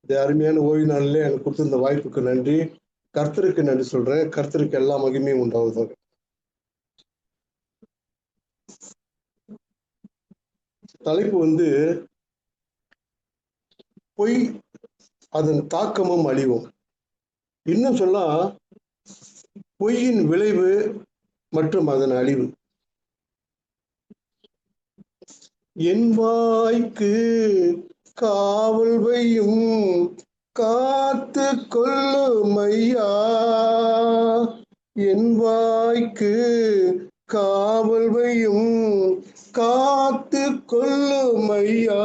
இந்த அருமையான ஓய்வு நாளில் எனக்கு கொடுத்த இந்த வாய்ப்புக்கு நன்றி. கர்த்தருக்கு நன்றி சொல்றேன். கர்த்தருக்கு எல்லா மகிமையும் உண்டாவதாக. தலைப்பு பொய், அதன் தாக்கமும் அழிவும். இன்னும் சொன்னா பொய்யின் விளைவு மற்றும் அதன் அழிவு. என் வாய்க்கு காவல் வையும் காத்து கொள்ளும் ஐயா, என் வாய்க்கு காவல் வையும் காத்து கொள்ளும் ஐயா,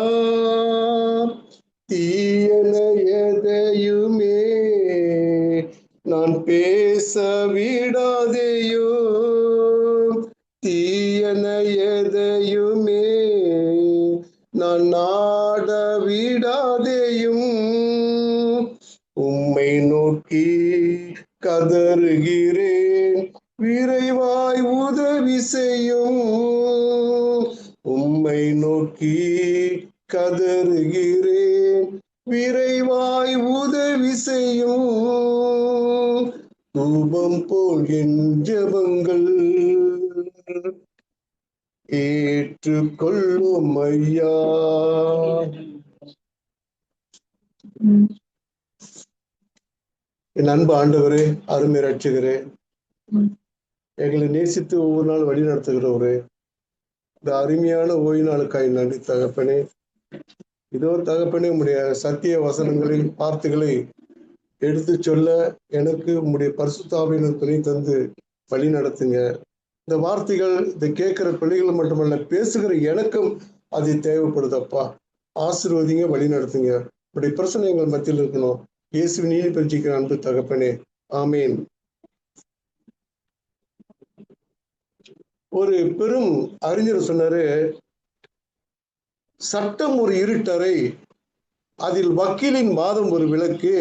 தீயன எதையுமே நான் பேச விடாதேயோ, தீயன எதையுமே நான் நாட விடாதேயும், உம்மை நோக்கி கதறுகிறேன் விரைவாய் உதவி செய்யும், உம்மை நோக்கி கதறுகிறேன் விரைவாய் உதவி செய்யும், தூபம் போல் என் ஜெபங்கள் ஏற்றுக்கொள்ளும் ஐயா. என் அன்பு ஆண்டவரே, அருமை ரட்சகரே, எங்களை நேசித்து ஒவ்வொரு நாள் வழி நடத்துகிறவரே, இந்த அருமையான ஓய்வு நாளுக்காய் நன்றி தகப்பனே. இதோ தகப்பனே, உம்முடைய சத்திய வசனங்களின் வார்த்தைகளை எடுத்து சொல்ல எனக்கு உம்முடைய பரிசுத்தாவியின் துணை தந்து வழி நடத்துங்க. இந்த வார்த்தைகள் இதை கேட்கிற பிள்ளைகள் மட்டுமல்ல, பேசுகிற எனக்கும் அது தேவைப்படுதப்பா. ஆசீர்வதிங்க, வழி நடத்துங்க. இப்படி பிரச்சனை எங்கள் மத்தியில் இருக்கணும். இயேசுவின் நீதி பரிசிக்கிற அன்பு தகப்பனே, ஆமேன். ஒரு பெரும் அறிஞர் சொன்னாரு, சட்டம் ஒரு இருட்டறை, அதில் வக்கீலின் வாதம் ஒரு விளக்கு,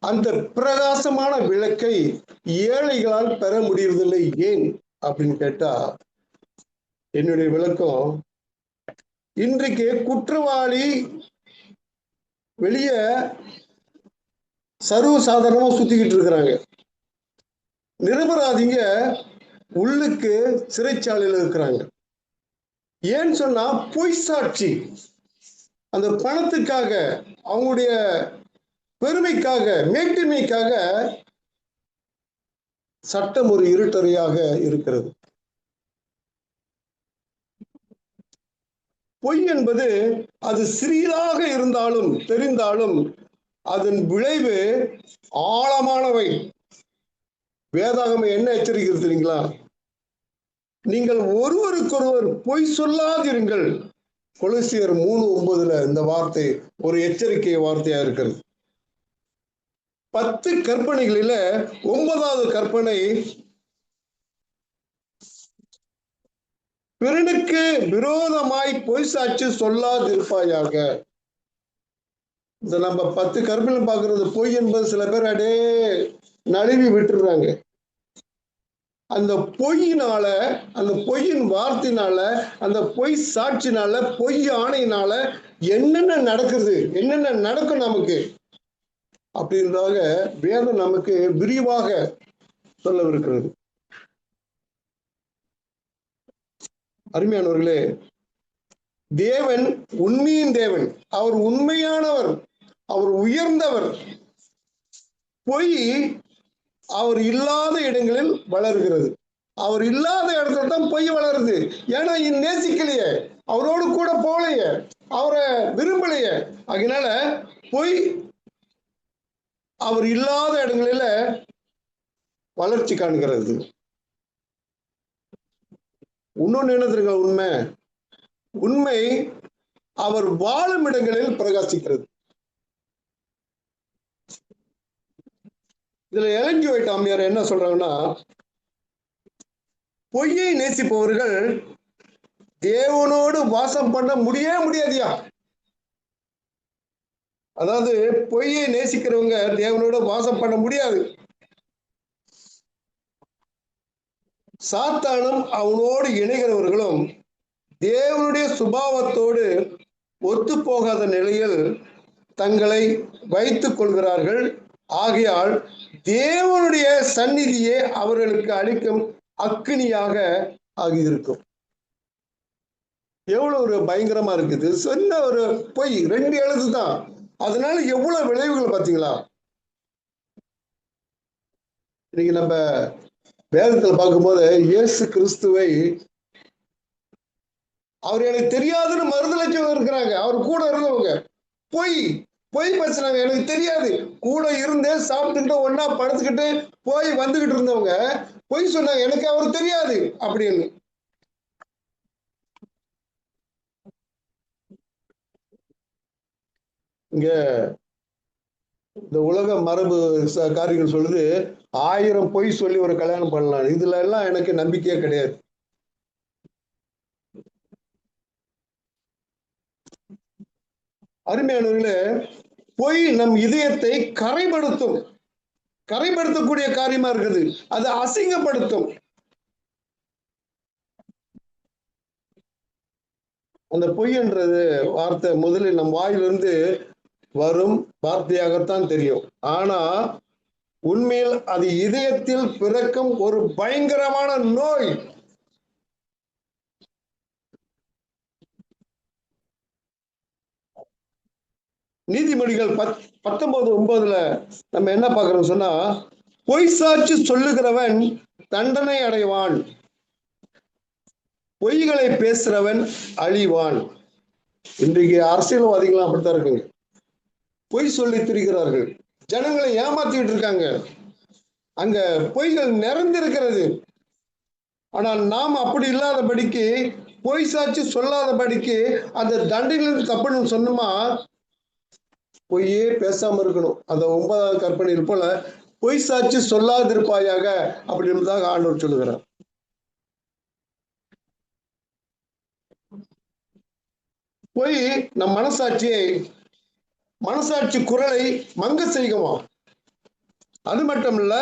அந்த பிரகாசமான விளக்கை ஏழைகளால் பெற முடியறதில்லை, ஏன் அப்படின்னு கேட்டா என்னுடைய விளக்கம், இன்றைக்கு குற்றவாளி வெளியே சர்வ சாதாரணமா சுத்திக்கிட்டு இருக்கிறாங்க, நிரபராதிங்க உள்ளுக்கு சிறைச்சாலையில் இருக்கிறாங்க. ஏன்னு சொன்னா பொய் சாட்சி, அந்த பணத்துக்காக, அவங்களுடைய பெருமைக்காக, மேட்டிமைக்காக சட்டம் ஒரு இருட்டறையாக இருக்கிறது. பொய் என்பது அது சிறியதாக இருந்தாலும் தெரிந்தாலும் அதன் விளைவு ஆழமானவை. வேதாகமம் என்ன எச்சரிக்கிறது தெரியுங்களா? நீங்கள் ஒருவருக்கொருவர் பொய் சொல்லாதிருங்கள். கொலோசியர் 3:9 இந்த வார்த்தை ஒரு எச்சரிக்கை வார்த்தையா இருக்கிறது. 10 கற்பனைகளில 9வது கற்பனை, பிறனுக்கு விரோதமாய் பொய் சாட்சி சொல்லாதிருப்பாயாக. இந்த நம்ம 10 கற்பனை பார்க்கறது பொய் என்பது சில பேர் அடே நழுவி விட்டுறாங்க. அந்த பொய்யினால, அந்த பொய்யின் வார்த்தையினால, அந்த பொய் சாட்சினால, பொய் ஆணையினால என்னென்ன நடக்குது, என்னென்ன நடக்கும் நமக்கு அப்படின்றதாக வேதம் நமக்கு விரிவாக சொல்லவிருக்கிறது. அருமையானவர்களே, தேவன் உண்மையின் தேவன், அவர் உண்மையானவர், அவர் உயர்ந்தவர். பொய் அவர் இல்லாத இடங்களில் வளர்கிறது. அவர் இல்லாத இடத்துல தான் பொய் வளருது. ஏன்னா நேசிக்கலையே, அவரோடு கூட போகலையே, அவரை விரும்பலையே. அதனால பொய் அவர் இல்லாத இடங்களில வளர்ச்சி காண்கிறது. இன்னொன்னு என்ன தெரியுங்க உண்மை? உண்மை அவர் வாழும் இடங்களில் பிரகாசிக்கிறது. இதுல எலன் ஜி ஒயிட் அம்மையார் என்ன சொல்றாங்கன்னா, பொய்யை நேசிப்பவர்கள் தேவனோடு வாசம் பண்ண முடியாதியா. அதாவது பொய்யை நேசிக்கிறவங்க தேவனோடு வாசம் பண்ண முடியாது. சாத்தானும் அவனோடு இணைகிறவர்களும் தேவனுடைய சுபாவத்தோடு ஒத்து போகாத நிலையில் தங்களை வைத்துக் கொள்கிறார்கள். ஆகையால் தேவனுடைய சந்நிதியே அவர்களுக்கு அளிக்கும் அக்கினியாக ஆகியிருக்கும். எவ்வளவு ஒரு பயங்கரமா இருக்குது. சொன்ன ஒரு பொய் 2 எழுத்து தான், அதனால எவ்வளவு விளைவுகள் பார்த்தீங்களா? இன்னைக்கு நம்ம வேதத்தில் பார்க்கும்போது இயேசு கிறிஸ்துவை அவர் எனக்கு தெரியாதுன்னு மறுதலிச்சவங்க இருக்கிறாங்க. அவர் கூட இருந்தவங்க பொய் பொய் பேசுறாங்க. எனக்கு தெரியாது, கூட இருந்தே சாப்பிட்டுட்டு ஒன்னா படுத்துக்கிட்டு போய் வந்துகிட்டு இருந்தவங்க பொய் சொன்னாங்க, எனக்கு அவர் தெரியாது அப்படின்னு. இங்க இந்த உலக மரபு காரியங்கள் சொல்லுது 1000 பொய் சொல்லி ஒரு கல்யாணம் பண்ணலாம். இதுல எல்லாம் எனக்கு நம்பிக்கையே கிடையாது. அருமையானவர்களே, பொய் நம் இதயத்தை கரைப்படுத்தக்கூடிய காரியமா இருக்குது. அது அசிங்கப்படுத்தும். அந்த பொய்ன்றது வார்த்தை முதலில் நம் வாயிலிருந்து வரும் வார்த்தையாகத்தான் தெரியும். ஆனா உண்மையில் அது இதயத்தில் பிறக்கும் ஒரு பயங்கரமான நோய். நீதிமொழிகள் 19:9 நம்ம என்ன பார்க்கிறோம் சொன்னா, பொய் சாட்சி சொல்லுகிறவன் தண்டனை அடைவான், பொய்களை பேசுறவன் அழிவான். இன்றைக்கு அரசியல்வாதிகள் அப்படித்தான் இருக்குங்க. பொய் சொல்லி திரிகிறார்கள், ஜனங்களை ஏமாத்திட்டு இருக்காங்க. அங்க பொய்கள் நிறைந்திருக்கிறது. ஆனால் நாம் அப்படி இல்லாதபடிக்கு, பொய் சாட்சி சொல்லாதபடிக்கு அந்த தண்டனையிலிருந்து தப்புன்னு சொன்னோமா, பொய்யே பேசாம இருக்கணும். அந்த 9வது கற்பனையில் போல பொய் சாட்சி சொல்லாதிருப்பாயாக அப்படின்றதாக ஆண்டவர் சொல்லுகிறார். பொய் நம் மனசாட்சி குரலை மங்க செய்யுமா. அது மட்டும் இல்ல,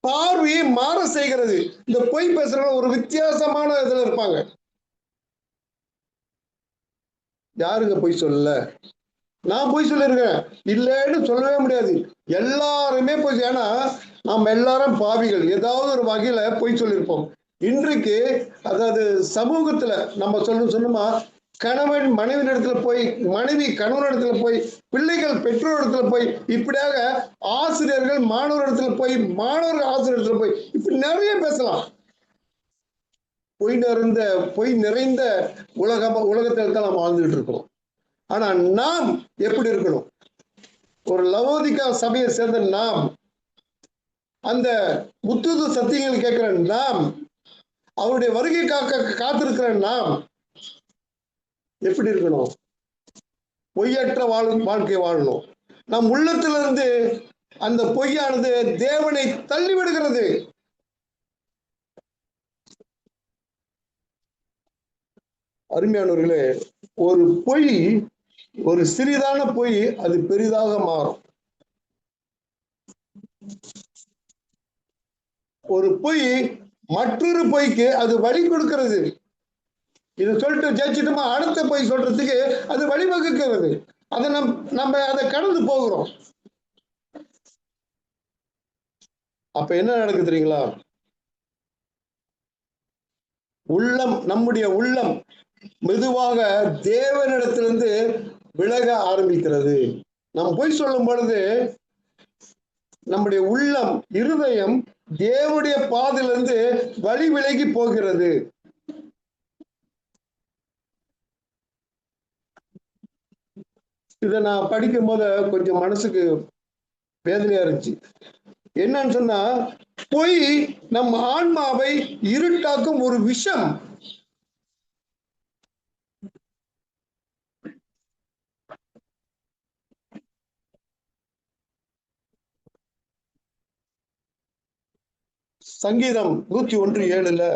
பார்வையை மாற செய்கிறது. இந்த பொய் பேசுறவங்க ஒரு வித்தியாசமான இதுல இருப்பாங்க. யாருங்க பொய் சொல்லல? நான் பொய் சொல்லியிருக்கேன் இல்லைன்னு சொல்லவே முடியாது. எல்லாருமே பொய். ஏன்னா நம்ம எல்லாரும் பாவிகள், ஏதாவது ஒரு வகையில பொய் சொல்லியிருப்போம். இன்றைக்கு அதாவது சமூகத்துல நம்ம சொன்னோமா, கணவன் மனைவியிடத்துல போய், மனைவி கணவனிடத்துல போய், பிள்ளைகள் பெற்றோரிடத்துல போய், இப்படியாக ஆசிரியர்கள் மாணவரிடத்துல போய், மாணவர்கள் ஆசிரியரிடத்துல போய், இப்படி நிறைய பேசலாம். பொய் நிறைந்த உலகத்தில் தான் நாம் வாழ்ந்துட்டு இருக்கோம். ஆனா நாம் எப்படி இருக்கணும்? ஒரு லவோதிகா சபையை சேர்ந்த நாம், அந்த முத்துது சத்தியங்கள் கேட்கிற நாம், அவருடைய வருகை காத்திருக்கிற நாம் எப்படி இருக்கணும்? பொய்யற்ற வாழ்க்கை வாழணும். நம் உள்ளத்திலிருந்து அந்த பொய்யானது தேவனை தள்ளிவிடுகிறது. அருமையானவர்களே, ஒரு பொய், ஒரு சிறிதான பொய் அது பெரிதாக மாறும். ஒரு பொய் மற்றொரு பொய்க்கு அது வழி கொடுக்கிறது. இது சொல்லிட்டு ஜெயிச்சிட்டுமா அடுத்த பொய் சொல்றதுக்கு அது வழிவகுக்கிறது. அதை நம்ம அதை கடந்து போகிறோம். அப்ப என்ன நடக்குது தெரியுங்களா? நம்முடைய உள்ளம் மெதுவாக தேவனிடத்திலிருந்து விலக ஆரம்பிக்கிறது. நாம் பொய் சொல்லும் பொழுது நம்முடைய உள்ளம், இருதயம் தேவனுடைய பாதையிலிருந்து வழி விலகி போகிறது. இதை நான் படிக்கும் போது கொஞ்சம் மனசுக்கு வேதனையா இருந்துச்சு. என்னன்னு சொன்னா, பொய் நம் ஆன்மாவை இருட்டாக்கும் ஒரு விஷம். சங்கீதம் 101:7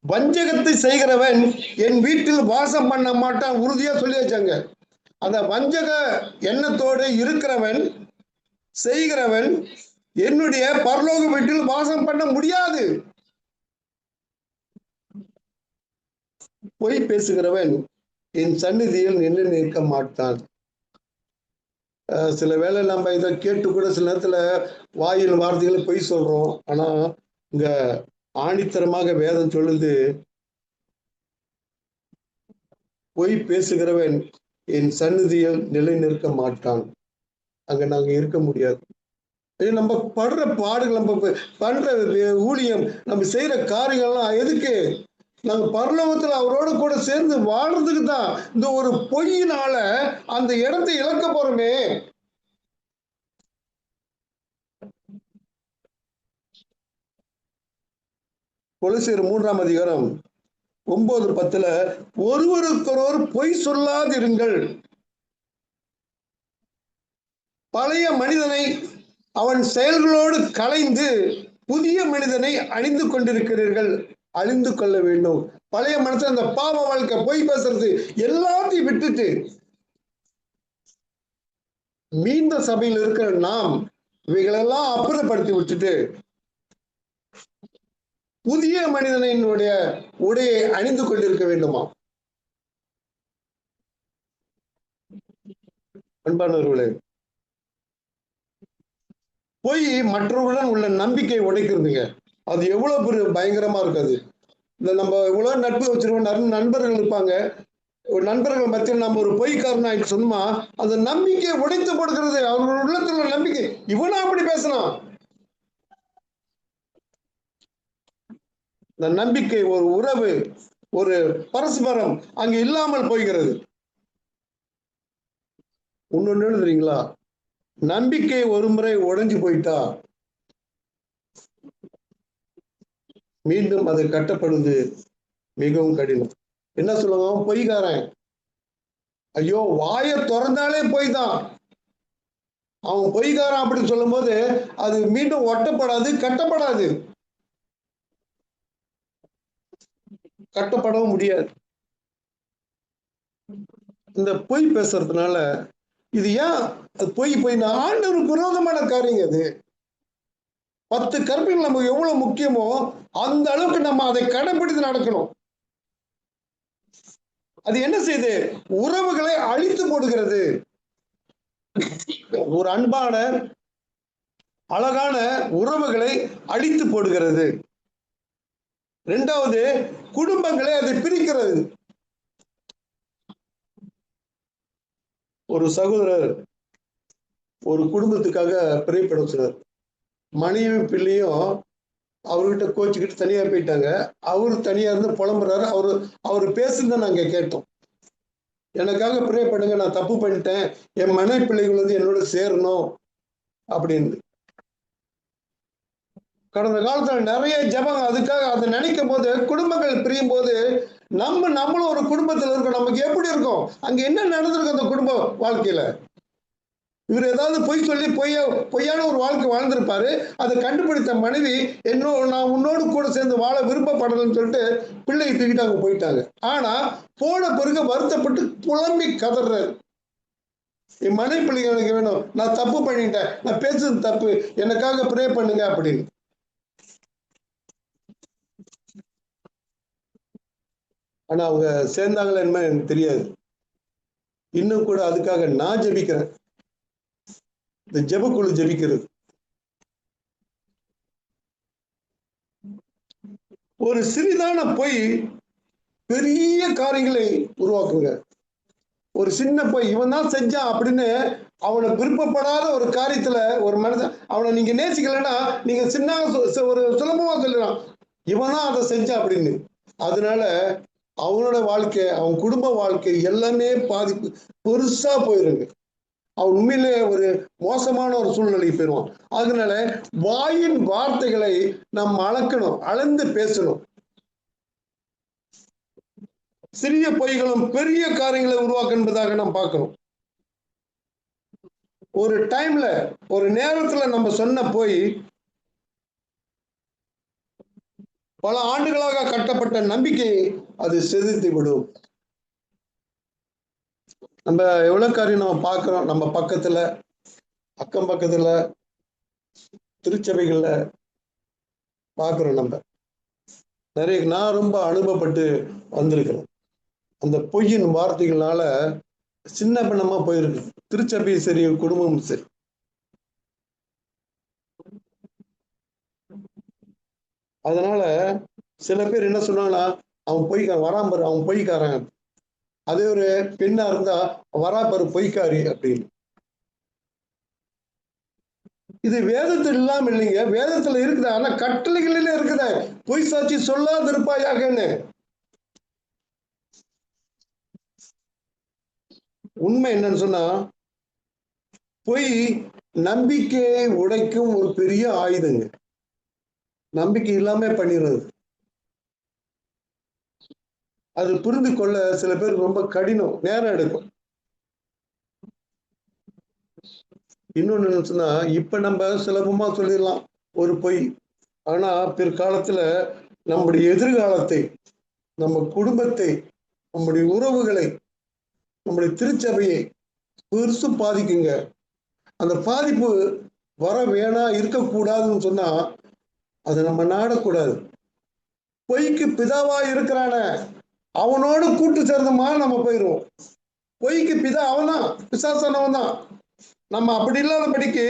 வஞ்சகத்தை செய்கிறவன் என் வீட்டில் வாசம் பண்ண மாட்டான் உறுதியா சொல்லி வச்சாங்க. அந்த வஞ்சக எண்ணத்தோடு செய்கிறவன் என்னுடைய பரலோக வீட்டில் வாசம் பண்ண முடியாது. பொய் பேசுகிறவன் என் சந்நிதியில் நின்று நிற்க மாட்டான். சில வேளை நம்ம இதை கேட்டு கூட சில நேரத்துல வாயில் வார்த்தைகளை பொய் சொல்றோம். ஆனா இங்க ஆணித்தரமாக வேதம் சொல்லுது, பொய் பேசுகிறவன் என் சந்நிதியில் நிலை நிற்க மாட்டான். அங்க நாங்க இருக்க முடியாது. நம்ம படுற பாடுகள், நம்ம பண்ற ஊழியம், நம்ம செய்யற காரியங்கள்லாம் எதுக்கு? நாங்க பரலோகத்துல அவரோட கூட சேர்ந்து வாழ்றதுக்கு தான். இந்த ஒரு பொய்யினால அந்த இடத்தை இழக்க போறோமே. கொலோசியர் 3ஆம் அதிகாரம் 9:10 ஒருவருக்கொருவர் பொய் சொல்லாதிருங்கள், பழைய மனிதனை அவன் செயல்களோடு களைந்து புதிய மனிதனை அணிந்து கொண்டிருக்கிறீர்கள், அழிந்து கொள்ள வேண்டும். பழைய மனுஷன் அந்த பாவ வாழ்க்கை, பொய் பேசுறது எல்லாத்தையும் விட்டுட்டு மீந்த சபையில் இருக்கிற நாம் இவைகளெல்லாம் அப்புறப்படுத்தி விட்டுட்டு புதிய மனிதனுடைய உடையை அணிந்து கொண்டிருக்க வேண்டுமா? அன்பானவர்களே, பொய் மற்றவர்களுடன் உள்ள நம்பிக்கை உடைக்கிறதுங்க. அது எவ்வளவு பெரிய பயங்கரமா இருக்காது. இந்த நம்ம இவ்வளவு நட்பு வச்சிருக்கோம், நண்பர்கள் இருப்பாங்க, ஒரு நண்பர்கள் மத்தியில் நம்ம ஒரு பொய்க்காரன் ஆயிட்டு சொன்னா அந்த நம்பிக்கையை உடைத்து போடுகிறது. அவர்கள் உள்ளத்துல நம்பிக்கை, இவனா அப்படி பேசலாம். இந்த நம்பிக்கை, ஒரு உறவு, ஒரு பரஸ்பரம் அங்க இல்லாமல் போகிறது. இன்னொன்னு தெரியுங்களா? நம்பிக்கை ஒரு முறை உடைஞ்சு போயிட்டா மீண்டும் அது கட்டப்படுது மிகவும் கடினம். என்ன சொல்லுவாங்க? பொய்காரன், ஐயோ வாய திறந்தாலே பொய் தான். அவன் பொய்காரன் அப்படின்னு சொல்லும் போது அது மீண்டும் ஒட்டப்படாது, கட்டப்படாது, கட்டப்படவும் முடியாது. இந்த பொய் பேசுறதுனால இது ஏன் பொய் பொய்னா ஆண்டவருக்கு விரோதமான காரியம். அது 10 கற்பனைகள் நமக்கு எவ்வளவு முக்கியமோ அந்த அளவுக்கு நம்ம அதை கடைபிடித்து நடக்கணும். அது என்ன செய்யுது? உறவுகளை அழித்து போடுகிறது. ஒரு அன்பான அழகான உறவுகளை அழித்து போடுகிறது. 2வது, குடும்பங்களை அதை பிரிக்கிறது. ஒரு சகோதரர் ஒரு குடும்பத்துக்காக பிரியப்பட சொன்னார். மனைவி பிள்ளையும் அவர்கிட்ட கோச்சுக்கிட்டு தனியா போயிட்டாங்க. அவரு தனியா இருந்து புலம்புறாரு. அவரு பேசுறத நாங்க கேட்டோம். எனக்காக ப்ரே பண்ணுங்க, நான் தப்பு பண்ணிட்டேன், என் மனை பிள்ளைகள் வந்து என்னோட சேரணும் அப்படின்னு. கடந்த காலத்துல நிறைய ஜபம் அதுக்காக. அதை நினைக்கும் போது, குடும்பங்கள் பிரியும் போது நம்மளும் ஒரு குடும்பத்துல இருக்கோம். நமக்கு எப்படி இருக்கும்? அங்க என்ன நடந்திருக்கு அந்த குடும்ப வாழ்க்கையில? இவர் ஏதாவது பொய் சொல்லி பொய்யான ஒரு வாழ்க்கை வாழ்ந்திருப்பாரு. அதை கண்டுபிடித்த மனைவி, நான் உன்னோடு கூட சேர்ந்து வாழ விருப்பப்படலன்னு சொல்லிட்டு பிள்ளையை தூக்கிட்டு அவங்க போயிட்டாங்க. ஆனா போன பிறகு வருத்தப்பட்டு புலம்பி கதறாரு, என் மனைவி பிள்ளைங்க எனக்கு வேணும், நான் தப்பு பண்ணிட்டேன், நான் பேசுறது தப்பு, எனக்காக ப்ரே பண்ணுங்க அப்படின்னு. ஆனா அவங்க சேர்ந்தாங்களா என்ன எனக்கு தெரியாது. இன்னும் கூட அதுக்காக நான் ஜெபிக்கிறேன். இந்த ஜெபக்குழு ஜெபிக்கிறது. ஒரு சிறிதான பொய் பெரிய காரியங்களை உருவாக்குங்க. ஒரு சின்ன பொய், இவன் தான் செஞ்சான் அப்படின்னு அவனை விருப்பப்படாத ஒரு காரியத்துல ஒரு மனிதன், அவனை நீங்க நேசிக்கலன்னா நீங்க சின்ன ஒரு சுலபமா சொல்லலாம், இவன் தான் அதை செஞ்சான் அப்படின்னு. அதனால அவனோட வாழ்க்கை, அவன் குடும்ப வாழ்க்கை எல்லாமே பாதிப்பு பெருசா போயிருங்க. அவன் உண்மையிலே ஒரு மோசமான ஒரு சூழ்நிலைக்கு போயிடுவான். அதனால வாயின் வார்த்தைகளை நாம் அளக்கணும், அளந்து பேசணும். சிறிய பொய்களும் பெரிய காரியங்களை உருவாக்க என்பதாக நாம் பார்க்கணும். ஒரு டைம்ல, ஒரு நேரத்துல நம்ம சொன்ன போய் பல ஆண்டுகளாக கட்டப்பட்ட நம்பிக்கையை அது செதுத்து விடும். நம்ம எவ்வளவு காரியம் நம்ம பார்க்கிறோம், நம்ம பக்கத்துல, அக்கம் பக்கத்துல, திருச்சபைகள்ல பார்க்கிறோம். நம்ம நிறைய, நான் ரொம்ப அனுபவப்பட்டு வந்திருக்கிறேன். அந்த பொய்யின் வார்த்தைகளால சின்ன பின்னமா போயிருக்கு. திருச்சபையும் சரி, குடும்பமும் சரி. அதனால சில பேர் என்ன சொன்னாங்கன்னா, அவன் பொய்க்காரன் வரான் பாரு, அவன் பொய்க்காரன். அதே ஒரு பெண்ணா இருந்தா வரா பாரு பொய்க்காரி அப்படின்னு. இது வேதத்தில் இல்லாம இல்லைங்க, வேதத்துல இருக்குது. ஆனா கட்டளைகளில இருக்குது, பொய் சாட்சி சொல்லாது இருப்பாயாகன்னு. உண்மை என்னன்னு சொன்னா, பொய் நம்பிக்கையை உடைக்கும் ஒரு பெரிய ஆயுதங்க. நம்பிக்கை இல்லாம பண்ணிடுறது. அது புரிந்து கொள்ள சில பேர் ரொம்ப கடினம், நேரம் எடுக்கும். இன்னொன்னு என்னச்சுன்னா, இப்ப நம்ம சுலபமா சொல்லிடலாம் ஒரு பொய். ஆனா பிற்காலத்துல நம்முடைய எதிர்காலத்தை, நம்ம குடும்பத்தை, நம்முடைய உறவுகளை, நம்முடைய திருச்சபையை பெருசு பாதிக்குங்க. அந்த பாதிப்பு வர வேணா இருக்கக்கூடாதுன்னு சொன்னா அதை நம்ம நாடக்கூடாது. பொய்க்கு பிதாவா இருக்கிறான அவனோடு கூட்டு சேர்ந்தமா நம்ம போயிடுவோம். பொய்க்கு பிதா அவன்தான், பிசாசானவன் தான். நம்ம அப்படி இல்லாதபடிக்கு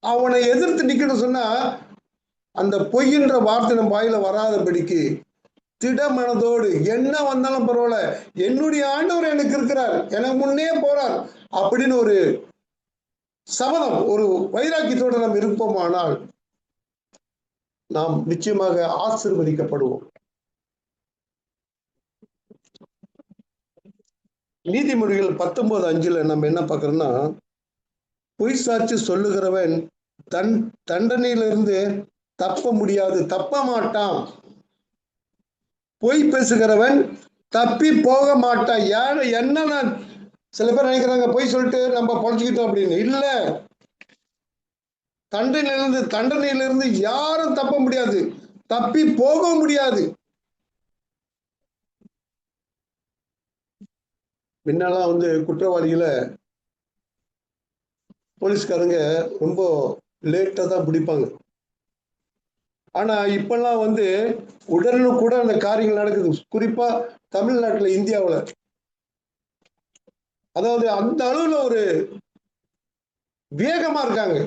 அவனை எதிர்த்து நிக்கணும் சொன்னா அந்த பொய்ன்ற வார்த்தை நம்ம வாயில வராதபடிக்கு திட மனதோடு என்ன வந்தாலும் பரவாயில்ல, என்னுடைய ஆண்டவர் எனக்கு இருக்கிறார், எனக்கு முன்னே போறார் அப்படின்னு ஒரு சபதம், ஒரு வைராக்கியத்தோடு நாம் இருப்போமானால் நாம் நிச்சயமாக ஆசீர்வதிக்கப்படுவோம். நீதிமொழிகள் 19:5 நம்ம என்ன பார்க்கிறோம்னா, பொய் சாட்சி சொல்லுகிறவன் தண்டனையிலிருந்து தப்ப முடியாது, தப்ப மாட்டான். பொய் பேசுகிறவன் தப்பி போக மாட்டான். யாரு என்ன சில பேர் நினைக்கிறாங்க பொய் சொல்லிட்டு நம்ம பொழைச்சிக்கிட்டோம் அப்படின்னு. இல்ல, தண்டனையிலிருந்து யாரும் தப்ப முடியாது, தப்பி போக முடியாது. முன்னெல்லாம் குற்றவாளிகளை போலீஸ்காரங்க ரொம்ப லேட்டா தான் பிடிப்பாங்க. ஆனா இப்பெல்லாம் கூட அந்த காரியங்கள் நடக்குது. குறிப்பா தமிழ்நாட்டுல, இந்தியாவுல. அதாவது அந்த அளவுல ஒரு வேகமா இருக்காங்க.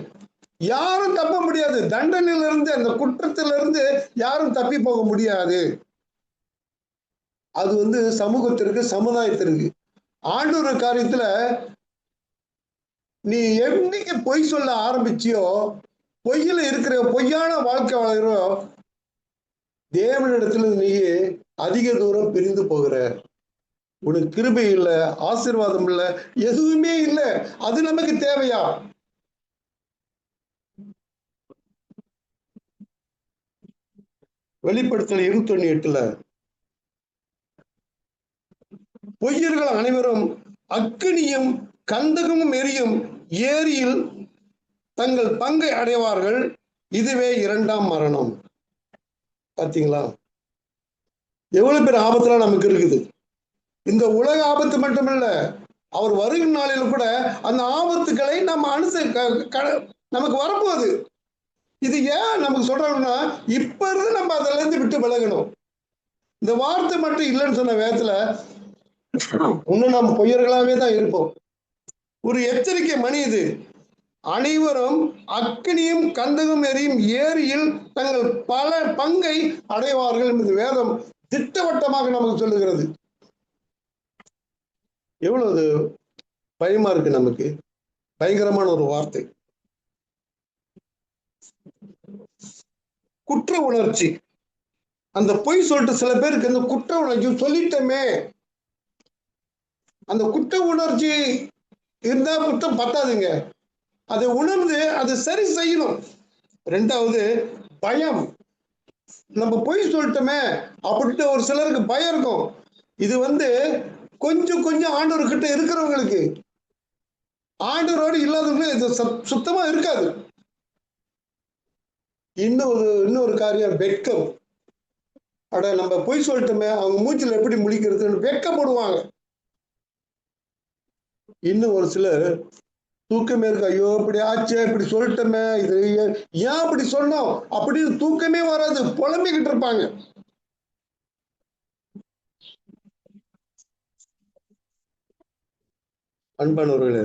யாரும் தப்ப முடியாது, தண்டனையிலிருந்து, அந்த குற்றத்திலிருந்து யாரும் தப்பி போக முடியாது. அது சமூகத்திற்கு, சமுதாயத்திற்கு. ஆண்டவர் காரியத்துல நீ என்னைக்கு பொய் சொல்ல ஆரம்பிச்சியோ, பொய்யில இருக்கிற பொய்யான வாழ்க்கை வாழ்கிறோ, தேவனிடத்துல நீ அதிக தூரம் பிரிந்து போகிற. உனக்கு கிருபை இல்லை, ஆசீர்வாதம் இல்லை, எதுவுமே இல்லை. அது நமக்கு தேவையா? வெளிப்படுத்தல் 21:8 பொய்யர்கள் அனைவரும் அக்கினியும் கந்தகமும் எரியும் ஏரியில் தங்கள் பங்கை அடைவார்கள், இதுவே இரண்டாம் மரணம். பாத்தீங்களா எவ்வளவு பேர் ஆபத்துலாம் நமக்கு இருக்குது. இந்த உலக ஆபத்து மட்டுமல்ல, அவர் வருகிற நாளில் கூட அந்த ஆபத்துக்களை நம்ம நமக்கு வரப்போகுது. இது ஏன் நமக்கு சொல்றாங்கன்னா, இப்ப இருந்து நம்ம அதுல இருந்து விட்டு விலகணும். இந்த வார்த்தை மட்டும் இல்லைன்னு சொன்ன வேகத்துல இன்னும் நம்ம பொய்யர்களாவே தான் இருப்போம். ஒரு எச்சரிக்கை மணி இது. அனைவரும் அக்கினியும் கந்தகம் எரியும் ஏரியில் தங்கள் பல பங்கை அடைவார்கள் என்பது வேதம் திட்டவட்டமாக நமக்கு சொல்லுகிறது. எவ்வளவு பயமா இருக்கு நமக்கு. பயங்கரமான ஒரு வார்த்தை. குற்ற உணர்ச்சி. அந்த பொய் சொல்லிட்டு சில பேருக்கு அந்த குற்ற உணர்ச்சி சொல்லிட்டமே, அந்த குற்ற உணர்ச்சி இருந்தா மட்டும் பத்தாதுங்க, அதை உணர்ந்து அதை சரி செய்யணும். ரெண்டாவது பயம். நம்ம பொய் சொல்லிட்டோமே அப்படின்ட்டு ஒரு சிலருக்கு பயம் இருக்கும். இது கொஞ்சம் கொஞ்சம் ஆண்டவர் கிட்ட இருக்கிறவங்களுக்கு, ஆண்டவரோடு இல்லாதவங்களுக்கு இது சுத்தமா இருக்காது. இன்னொரு காரியம் வெட்கம். அட நம்ம பொய் சொல்லிட்டோமே, அவங்க மூச்சில் எப்படி முழிக்கிறதுன்னு வெட்கப்படுவாங்க. இன்னும் ஒரு சிலர் தூக்கமே இருக்கு, ஐயோ இப்படி ஆச்சு, இப்படி சொல்லிட்டோமே, இது ஏன் அப்படி சொன்னோம் அப்படின்னு தூக்கமே வராது, புலம்பிக்கிட்டு இருப்பாங்க. அன்பானவர்களே,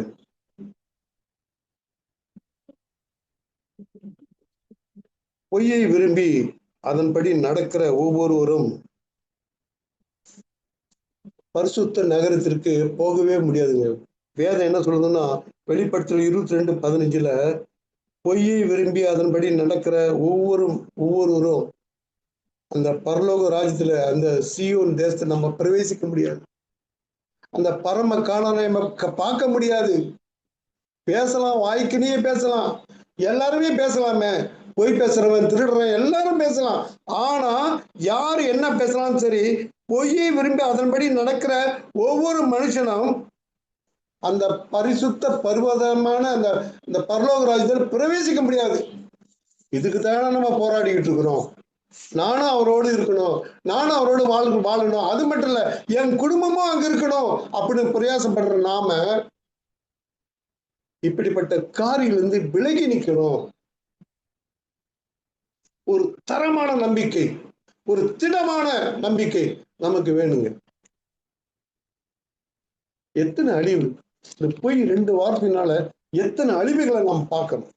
பொய்யை விரும்பி அதன்படி நடக்கிற ஒவ்வொருவரும் பரிசுத்த நகரத்திற்கு போகவே முடியாதுங்க. வேதம் என்ன சொல்றதுன்னா, வெளிப்படுத்தல் 22:15 பொய்யை விரும்பி அதன்படி நடக்கிற ஒவ்வொருவரும் அந்த பரலோக ராஜ்யத்துல, அந்த சீயோன் தேசத்தை நம்ம பிரவேசிக்க முடியாது. அந்த பரம காணானை பார்க்க முடியாது. பேசலாம், வாய்க்குனே பேசலாம், எல்லாருமே பேசலாமே. பொய் பேசுறவன், திருடுறவன் எல்லாரும் பேசலாம். ஆனா யார் என்ன பேசலாம் சரி, பொய்யை விரும்பி அதன்படி நடக்கிற ஒவ்வொரு மனுஷனும் அந்த பரிசுத்த பர்வதமான அந்த பரலோக ராஜ்யத்தில் பிரவேசிக்க முடியாது. இதுக்கு தானே நம்ம போராடிக்கிட்டு இருக்கிறோம். நானும் அவரோடு இருக்கணும், நானும் அவரோடு வாழணும், அது மட்டும் இல்ல என் குடும்பமும் அங்க இருக்கணும் அப்படின்னு பிரயாசப்படுற நாம இப்படிப்பட்ட காரிலிருந்து விலகி நிற்கணும். ஒரு தரமான நம்பிக்கை, ஒரு திடமான நம்பிக்கை நமக்கு வேணுங்க. எத்தனை அழிவு இந்த பொய் 2 வார்த்தையினால எத்தனை அழிவுகளை நாம் பார்க்கணும்.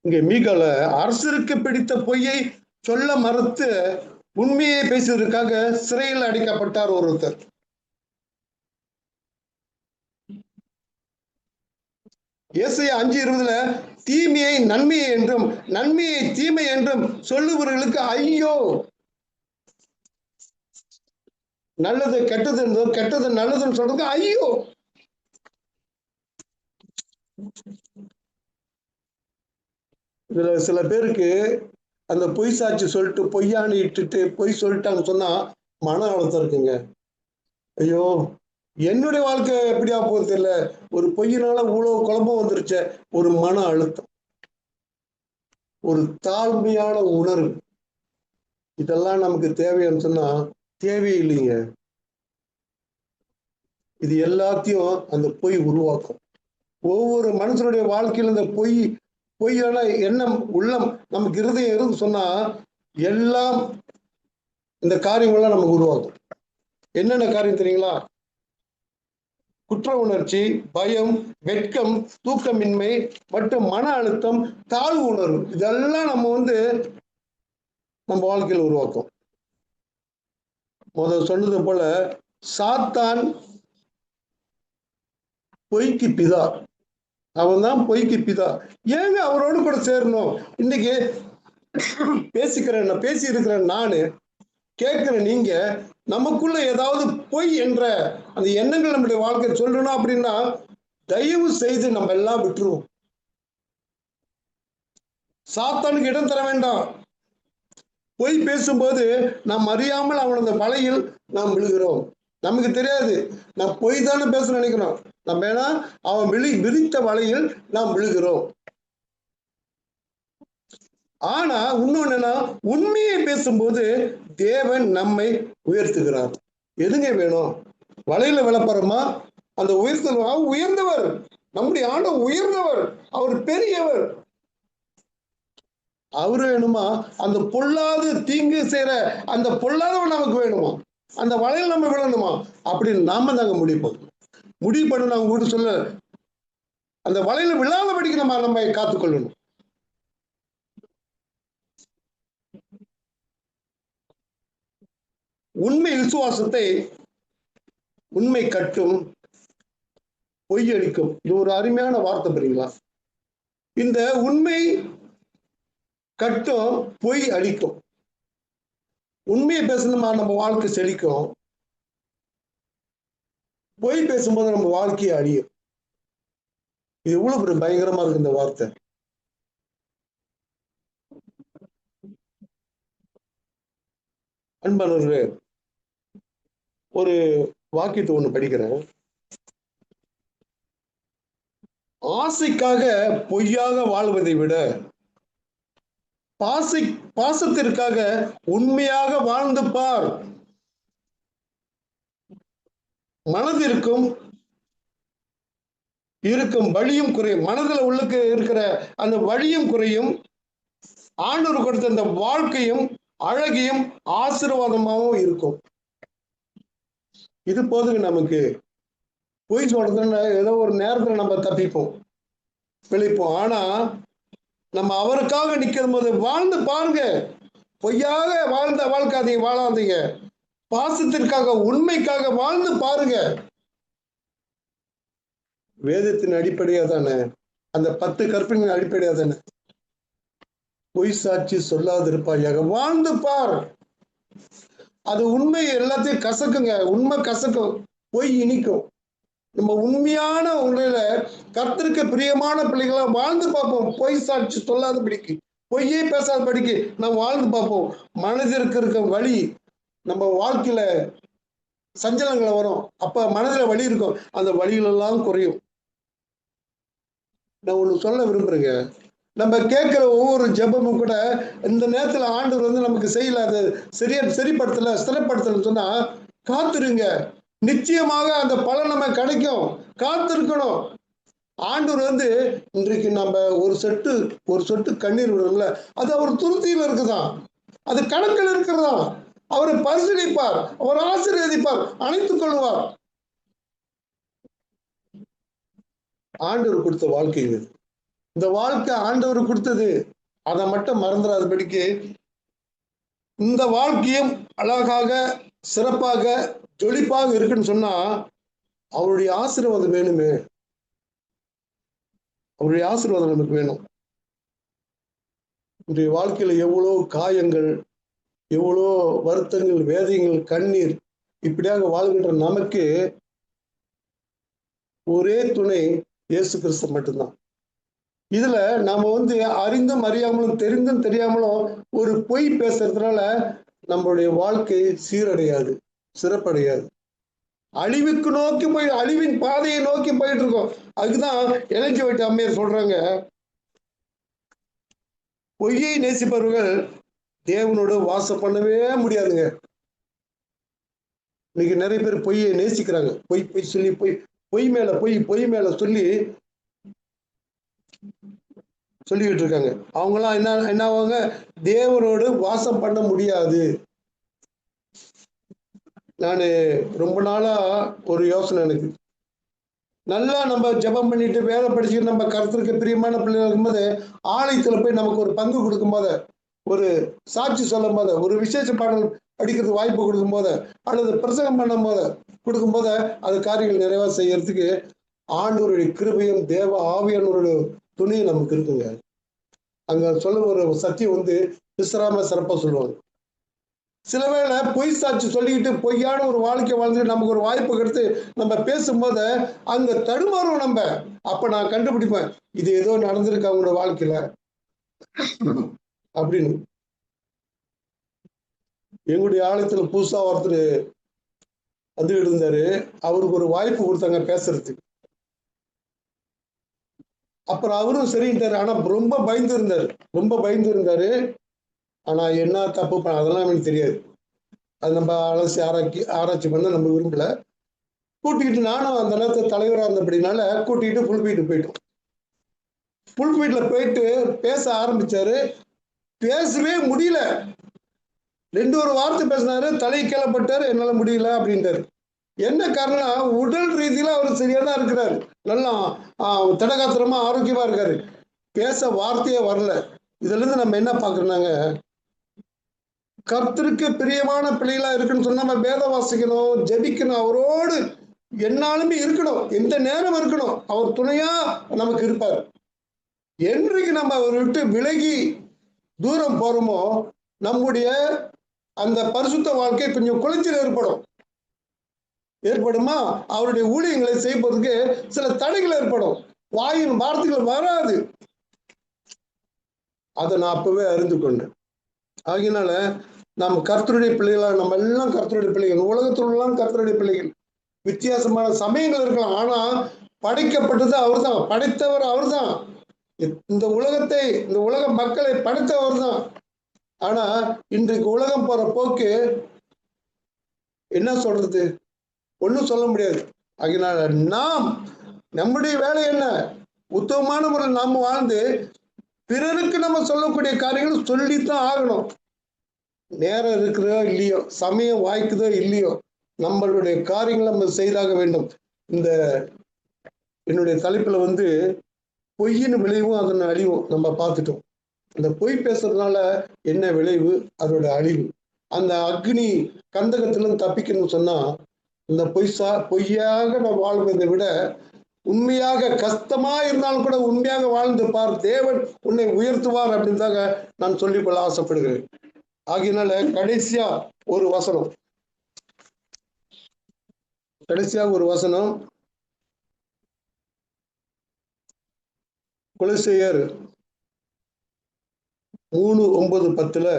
இங்க மீகால அரசருக்கு பிடித்த பொய்யை சொல்ல மறுத்து உண்மையை பேசுவதற்காக சிறையில் அடைக்கப்பட்டார் ஒருத்தர். ஏசாயா 5:20 தீமையை நன்மையை என்றும் நன்மையை தீமை என்றும் சொல்லுபவர்களுக்கு ஐயோ. நல்லது கெட்டது என்றும் கெட்டது நல்லதுன்னு சொல்றது ஐயோ. இதுல சில பேருக்கு அந்த பொய் சாட்சி சொல்லிட்டு பொய்யானு இட்டுட்டு பொய் சொல்லிட்டான்னு சொன்னா மன அழுத்தம் இருக்குங்க. ஐயோ, என்னுடைய வாழ்க்கை எப்படியா போகுது தெரியல, ஒரு பொய்யினால இவ்வளவு குழப்பம் வந்துருச்ச, ஒரு மன அழுத்தம், ஒரு தாழ்மையான உணர்வு, இதெல்லாம் நமக்கு தேவைன்னு சொன்னா தேவையில்லைங்க. இது எல்லாத்தையும் அந்த பொய் உருவாக்கும். ஒவ்வொரு மனுஷனுடைய வாழ்க்கையில இந்த பொய்யான எண்ணம் உள்ளம் நமக்கு இருதயம் இருந்து சொன்னா எல்லாம் இந்த காரியங்கள்லாம் நமக்கு உருவாக்கும். என்னென்ன காரியம் தெரியுங்களா? குற்ற உணர்ச்சி, பயம், வெட்கம், தூக்கமின்மை மற்றும் மன அழுத்தம், தாழ்வு உணர்வு, இதெல்லாம் நம்ம வாழ்க்கையில் உருவாக்கும். முதல் சொன்னது போல சாத்தான் பொய்க்கு பிதா, அவன் தான் பொய்க்கு பிதா. ஏங்க அவரோடு கூட சேரணும்? இன்னைக்கு பேசி இருக்கிறேன் நானு, கேட்கிற நீங்க, நமக்குள்ள ஏதாவது பொய் என்ற அந்த எண்ணங்கள் நம்முடைய வாழ்க்கை சொல்லணும் அப்படின்னா தயவு செய்து நம்ம எல்லாம் விட்டுருவோம். சாத்தானுக்கு இடம் தர வேண்டாம். பொய் பேசும்போது நாம் அறியாமல் அவனது வலையில் நாம் விழுகிறோம். நமக்கு தெரியாது, நான் பொய் தானே பேச நினைக்கிறோம். நம்ம ஏன்னா அவன் விரித்த வலையில் நாம் விழுகிறோம். ஆனா இன்னொன்னு என்ன, உண்மையை பேசும்போது தேவன் நம்மை உயர்த்துகிறார். எதுங்க வேணும்? வலையில விளப்பறமா அந்த உயர்த்தல்? உயர்ந்தவர், நம்முடைய ஆண்டவர் உயர்ந்தவர், அவர் பெரியவர். அவரு வேணுமா? அந்த பொல்லாது தீங்கு செய்யற அந்த பொல்லாதவன் நமக்கு வேணுமா? அந்த வலையில் நம்ம விழணுமா? அப்படின்னு நாம தாங்க முடிவு பண்ண நான் உங்ககிட்ட சொல்ல, அந்த வலையில விழாதபடிக்கு நம்ம காத்துக்கொள்ளணும். உண்மை விசுவாசத்தை உண்மை கட்டும், பொய் அளிக்கும். இது ஒரு அருமையான வார்த்தை பாருங்களா? இந்த உண்மை கட்டும், பொய் அளிக்கும். உண்மையை பேசணுமா நம்ம வாழ்க்கை செழிக்கும், பொய் பேசும்போது நம்ம வாழ்க்கையை அழியும். இது எவ்வளவு ஒரு பயங்கரமா இருக்கு இந்த வார்த்தை. அன்பானவர்களே, ஒரு வாக்கியத்தை ஒண்ணு படிக்கிறேன். ஆசைக்காக பொய்யாக வாழ்வதை விட பாசத்திற்காக உண்மையாக வாழ்ந்து பார். மனதிற்கும் இருக்கும் வழியும் குறையும். மனதில் உள்ளுக்கு இருக்கிற அந்த வழியும் குறையும். ஆண்டவர் கொடுத்த அந்த வாழ்க்கையும் அழகியும் ஆசீர்வாதமாகவும் இருக்கும். இது போதுங்க நமக்கு. பொய் சொல்றதுன்னா ஏதோ ஒரு நேரத்துல நம்ம தப்பிப்போம், பிழைப்போம். ஆனா நம்ம அவருக்காக நிக்கிற போது வாழ்ந்து பாருங்க. பொய்யாக வாழ்ந்த வாழ்க்காதீங்க, வாழாதீங்க. பாசத்திற்காக, உண்மைக்காக வாழ்ந்து பாருங்க. வேதத்தின் அடிப்படையா தானே, அந்த 10 கற்பனையின் அடிப்படையா தானே. பொய் சாட்சி சொல்லாதிருப்பாயாக, வாழ்ந்து பார். அது உண்மை எல்லாத்தையும் கசக்குங்க. உண்மை கசக்கும், பொய் இனிக்கும். நம்ம உண்மையான உண்மையில கர்த்தருக்கு பிரியமான பிள்ளைகளா வாழ்ந்து பார்ப்போம். பொய் சாட்சி சொல்லாத படிக்கு, பொய்யே பேசாத படிக்கு நம்ம வாழ்ந்து பார்ப்போம். மனதிற்கு இருக்க வழி, நம்ம வாழ்க்கையில சஞ்சலங்களை வரும், அப்ப மனதுல வலி இருக்கும், அந்த வழிகள் எல்லாம் குறையும். நான் ஒண்ணு சொல்ல விரும்புறேங்க. நம்ம கேட்கிற ஒவ்வொரு ஜெபமும் கூட இந்த நேரத்துல ஆண்டவர் வந்து நமக்கு செய்யல, அது சரிப்படுத்தல, ஸ்திரப்படுத்தலன்னு சொன்னா காத்திருங்க. நிச்சயமாக அந்த பலன் நம்ம கிடைக்கும். காத்திருக்கணும். ஆண்டவர் வந்து இன்றைக்கு நம்ம ஒரு சொட்டு கண்ணீர் விடுறோம்ல, அது அவர் துருத்தியில் இருக்குதான், அது கணக்கில் இருக்கிறதா. அவரை பரிசீலிப்பார், அவர் ஆசீர்வதிப்பார், அணைத்துக் கொள்வார். ஆண்டவர் கொடுத்த வாழ்க்கை இது. இந்த வாழ்க்கை ஆண்டவர் கொடுத்தது, அதை மட்டும் மறந்துடாதபடிக்கு இந்த வாழ்க்கையும் அழகாக, சிறப்பாக, ஜொலிப்பாக இருக்குன்னு சொன்னா அவருடைய ஆசீர்வாதம் வேணுமே. அவருடைய ஆசீர்வாதம் நமக்கு வேணும். இன்றைய வாழ்க்கையில எவ்வளோ காயங்கள், எவ்வளோ வருத்தங்கள், வேதனைகள், கண்ணீர், இப்படியாக வாழ்கின்ற நமக்கு ஒரே துணை இயேசு கிறிஸ்து மட்டும்தான். இதுல நாம வந்து அறிந்தும் அறியாமலும், தெரிந்தும் தெரியாமலும் ஒரு பொய் பேசுறதுனால நம்மளுடைய வாழ்க்கை சீரடையாது, சிறப்படையாது. அழிவுக்கு நோக்கி போய், அழிவின் பாதையை நோக்கி போயிட்டு இருக்கோம். அதுக்குதான் எலிசபெத் அம்மையார் சொல்றாங்க, பொய்யை நேசிப்பவர்கள் தேவனோடு வாசம் பண்ணவே முடியாதுங்க. இன்னைக்கு நிறைய பேர் பொய்யை நேசிக்கிறாங்க. பொய் சொல்லி, பொய் மேல சொல்லிக்கிட்டு இருக்காங்க. அவங்களாம் என்ன ஆவாங்க, தேவனோடு வாசம் பண்ண முடியாது. நான் ரொம்ப நாளா ஒரு யோசனை எனக்கு, நல்லா நம்ம ஜெபம் பண்ணிட்டு வேலை படிச்சுட்டு நம்ம கர்த்தருக்கு பிரியமான பிள்ளைகள் இருக்கும்போது ஆலயத்துல போய் நமக்கு ஒரு பங்கு கொடுக்கும் போது, ஒரு சாட்சி சொல்லும் போது, ஒரு விசேஷ பாடல் படிக்கிறது வாய்ப்பு கொடுக்கும் போது, அல்லது பிரசங்கம் பண்ணும் போது கொடுக்கும் போது, அது காரியங்கள் நிறைவா செய்யறதுக்கு ஆண்டவருடைய கிருபையும் தேவ ஆவியானவருடைய துணியும் நமக்கு இருக்குங்க. அங்க சொல்ல ஒரு சத்தியம் வந்து விசிராம சிறப்பா சொல்லுவாங்க. சில வேளை பொய் சாட்சி சொல்லிக்கிட்டு பொய்யான ஒரு வாழ்க்கை வாழ்ந்துட்டு நமக்கு ஒரு வாய்ப்பு கிடைத்து நம்ம பேசும்போது அங்க தடுமாறும் நம்ம. அப்ப நான் கண்டுபிடிப்பேன், இது ஏதோ நடந்திருக்கு அவங்களோட வாழ்க்கையில அப்படின்னு. எங்களுடைய ஆலயத்துல புதுசா ஒருத்தர் வந்துகிட்டு இருந்தாரு. அவருக்கு ஒரு வாய்ப்பு கொடுத்தாங்க பேசுறதுக்கு. அப்புறம் அவரும் சரின்ட்டாரு. ஆனா ரொம்ப பயந்து இருந்தாரு. ஆனா என்ன தப்பு அதெல்லாம் எனக்கு தெரியாது. அது நம்ம அலசி ஆராய்ச்சி பண்ண நம்ம விரும்பல. கூட்டிக்கிட்டு நானும் அந்த நேரத்தில் தலைவராக இருந்தபடினால கூட்டிகிட்டு புல்பீட்டு போயிட்டோம். புல்பீட்ல போயிட்டு பேச ஆரம்பிச்சாரு. பேசவே முடியல. ஒரு வார்த்தை பேசினாரு, தலை கேளப்பட்டாரு, என்னால முடியல அப்படின்ட்டாரு. என்ன காரணம், உடல் ரீதியில அவர் சரியா தான் இருக்கிறாரு, நல்லா திடகாத்திரமா ஆரோக்கியமா இருக்காரு, பேச வார்த்தையே வரல. இதுல இருந்து நம்ம என்ன பாக்குறோம்னாங்க, கர்த்தருக்கு பிரியமான பிள்ளைகளா இருக்குன்னு சொன்னா நம்ம வேத வாசிக்கணும், ஜெபிக்கணும், அவரோடு என்னாலுமே இருக்கணும், எந்த நேரம் இருக்கணும். அவர் துணையா நமக்கு இருப்பார். என்றைக்கு நம்ம அவரை விட்டு விலகி தூரம் போறோமோ நம்முடைய அந்த பரிசுத்த வாழ்க்கை கொஞ்சம் குலைச்சல் ஏற்படுமா, அவருடைய ஊழியங்களை செய்வதற்கு சில தடைகள் ஏற்படும், வாயின் வார்த்தைகள் வராது. அதை நான் அப்பவே அறிந்து கொண்டேன். ஆகினால நாம் கர்த்தருடைய பிள்ளைகளா, நம்ம எல்லாம் கர்த்தருடைய பிள்ளைகள், உலகத்தில் எல்லாம் கர்த்தருடைய பிள்ளைகள். வித்தியாசமான சமயங்கள் இருக்கலாம், ஆனா படைக்கப்பட்டது அவர் தான், படைத்தவர் அவர் தான், இந்த உலகத்தை, இந்த உலக மக்களை படைத்தவர் தான். ஆனா இன்றைக்கு உலகம் போற போக்கு என்ன சொல்றது, ஒன்றும் சொல்ல முடியாது. அதனால நாம் நம்முடைய வேலை என்ன, உத்தமமான முறையில் நாம வாழ்ந்து பிறருக்கு நம்ம சொல்லக்கூடிய காரியங்கள் சொல்லித்தான் ஆகணும். நேரம் இருக்கிறதோ இல்லையோ, சமயம் வாய்க்குதோ இல்லையோ, நம்மளுடைய காரியங்களை நம்ம செய்தாக வேண்டும். இந்த என்னுடைய தலைப்புல பொய்யின் விளைவும் அதன் அழிவும் நம்ம பார்த்துட்டோம். அந்த பொய் பேசுறதுனால என்ன விளைவு, அதோட அழிவு. அந்த அக்னி கந்தகத்திலிருந்து தப்பிக்கணும்னு சொன்னா இந்த பொய்யாக நம்ம வாழ்வதை விட உண்மையாக கஷ்டமா இருந்தாலும் கூட உண்மையாக வாழ்ந்து பார், தேவன் உன்னை உயர்த்துவார் அப்படின்றதாக நான் சொல்லிக்கொள்ள ஆசைப்படுகிறேன். ஆகியனால கடைசியா ஒரு வசனம் கொலோசியர் 3:9-10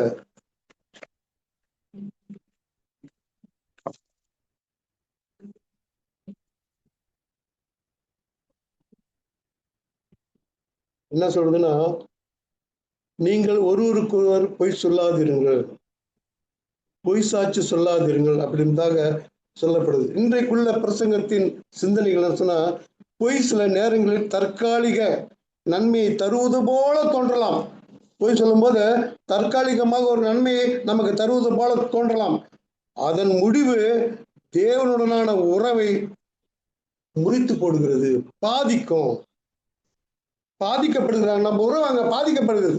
என்ன சொல்றதுன்னா, நீங்கள் ஒருவருக்கொருவர் பொய் சொல்லாதிருங்கள், பொய் சாட்சி சொல்லாதிருங்கள் அப்படின்றதாக சொல்லப்படுது. இன்றைக்குள்ள பிரசங்கத்தின் சிந்தனைகள் சொன்னா, பொய் சில நேரங்களில் தற்காலிக நன்மையை தருவது போல தோன்றலாம். பொய் சொல்லும் போது தற்காலிகமாக ஒரு நன்மையை நமக்கு தருவது போல தோன்றலாம். அதன் முடிவு தேவனுடனான உறவை முறித்து போடுகிறது, பாதிக்கப்படுகிறாங்க. நம்ம உறவு அங்க பாதிக்கப்படுகிறது,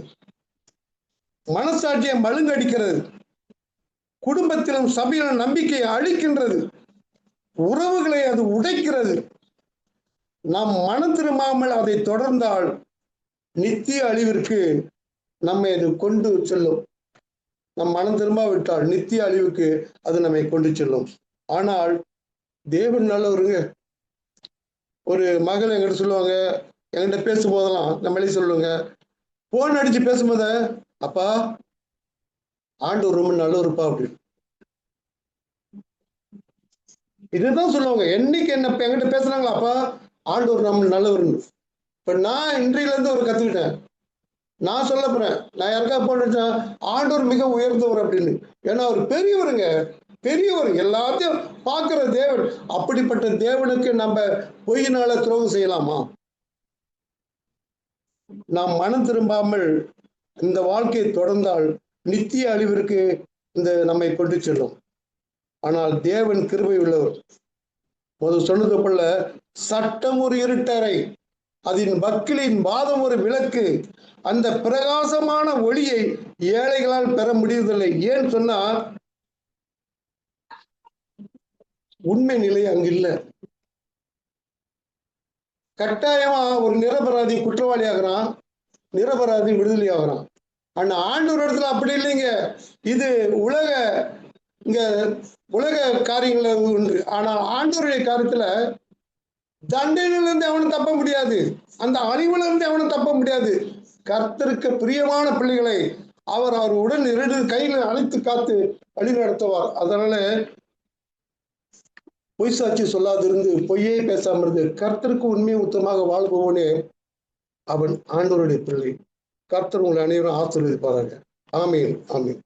மனசாட்சியை மழுங்கடிக்கிறது, குடும்பத்திலும் சபையிலும் நம்பிக்கையை அழிக்கின்றது, உறவுகளை அது உடைக்கிறது. நாம் மனம் திரும்பாமல் அதை தொடர்ந்தால் நித்திய அழிவிற்கு நம்மை அது கொண்டு செல்லும். நம் மனம் திரும்பாவிட்டால் நித்திய அழிவுக்கு அது நம்மை கொண்டு செல்லும். ஆனால் தேவன் நல்லவருங்க. ஒரு மகள் என்கிட்ட சொல்லுவாங்க, என்கிட்ட பேசும்போதெல்லாம் நம்மளே சொல்லுவாங்க, போன் அடிச்சு பேசும்போத, அப்பா ஆண்டவர் ரொம்ப நல்லவருப்பா அப்படின்னு. இதுதான் சொல்லுவாங்க. என்னைக்கு என்கிட்ட பேசுறாங்களா, அப்பா ஆண்டவர் நம்ம நல்லவருன்னு. இப்ப நான் இன்றையில இருந்து ஒரு கத்துக்கிட்டேன். நான் சொல்ல போறேன், நான் யாருக்கா போன ஆண்டவர் மிக உயர்ந்தவர் அப்படின்னு. ஏன்னா அவர் பெரியவருங்க, பெரியவர், எல்லாத்தையும் பார்க்கிற தேவன். அப்படிப்பட்ட தேவனுக்கு நம்ம பொய்யினால துரோகம் செய்யலாமா? நாம் மனம் திரும்பாமல் இந்த வாழ்க்கையை தொடர்ந்தால் நித்திய அழிவிற்கு இந்த நம்மை கொண்டு செல்லும். ஆனால் தேவன் கிருபை உள்ளவர். முதல் சொன்னது போல, சட்டம் ஒரு இருட்டறை, அதன் வக்கிலின் வாதம் ஒரு விளக்கு. அந்த பிரகாசமான ஒளியை ஏழைகளால் பெற முடிவதில்லை. ஏன் சொன்னா, உண்மை நிலை அங்கு இல்லை. கட்டாயமா ஒரு நிரபராதி குற்றவாளி ஆகிறான், நிரபராதி விடுதலை ஆகிறான். ஆனா ஆண்டவர் இடத்துல அப்படி இல்லைங்க. இது உலக காரியங்கள் உண்டு. ஆனால் ஆண்டவருடைய காரியத்துல தண்டனையிலிருந்து அவனும் தப்ப முடியாது, அந்த அழிவுல இருந்து அவனும் தப்ப முடியாது. கர்த்தருக்கு பிரியமான பிள்ளைகளை அவர் உடன் 2 கைகளை அழைத்து காத்து வழி நடத்துவார். அதனால பொய் சாட்சி சொல்லாதிருந்து, பொய்யே பேசாம இருந்து கர்த்தருக்கு உண்மையை உத்தமாக வாழ்பவனே அவன் ஆண்டவருடைய பிள்ளை. கர்த்தர் உங்களை அனைவரும் ஆசீர்வதிப்பார்கள். ஆமீன், ஆமீன்.